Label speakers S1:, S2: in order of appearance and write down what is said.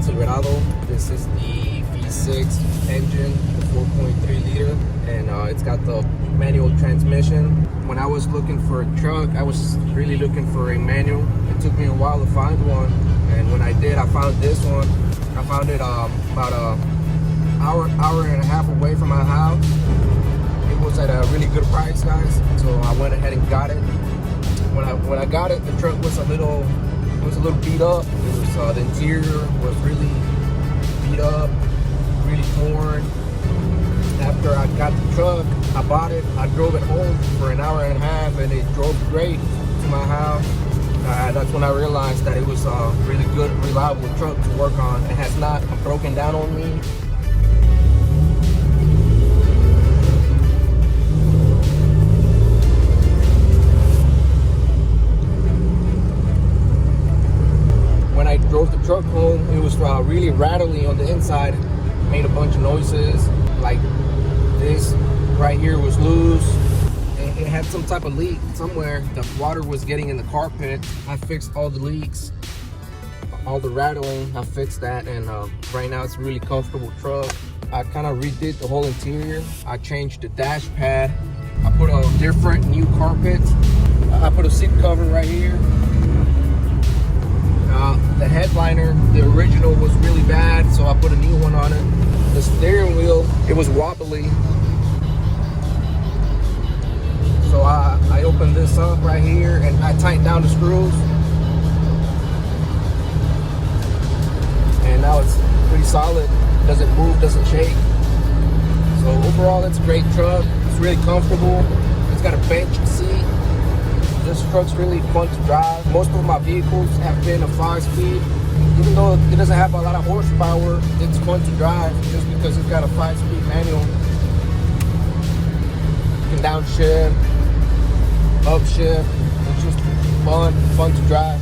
S1: Silverado. This is the V6 engine, the 4.3 liter, and it's got the manual transmission. When I was looking for a truck, I was really looking for a manual. It took me a while to find one, and when I did, I found this one. I found it about an hour and a half away from my house. It was at a really good price, guys, so I went ahead and got it. When I got it, the truck was a little beat up. It was the interior was really beat up, really torn. After I got the truck, I bought it. I drove it home for an hour and a half, and it drove great to my house. That's when I realized that it was a really good, reliable truck to work on. It has not broken down on me. When I drove the truck home, it was really rattly on the inside. Made a bunch of noises. Like this right here was loose. It had some type of leak somewhere. The water was getting in the carpet. I fixed all the leaks, all the rattling. I fixed that, and right now it's a really comfortable truck. I kind of redid the whole interior. I changed the dash pad. I put a different new carpet. I put a seat cover right here. The headliner, the original, was really bad, so I put a new one on it. The steering wheel, it was wobbly. So I opened this up right here and I tightened down the screws. And now it's pretty solid. Doesn't move, doesn't shake. So overall, it's a great truck. It's really comfortable. It's got a bench seat. This truck's really fun to drive. Most of my vehicles have been a 5-speed. Even though it doesn't have a lot of horsepower, it's fun to drive just because it's got a 5-speed manual. You can downshift, upshift. It's just fun to drive.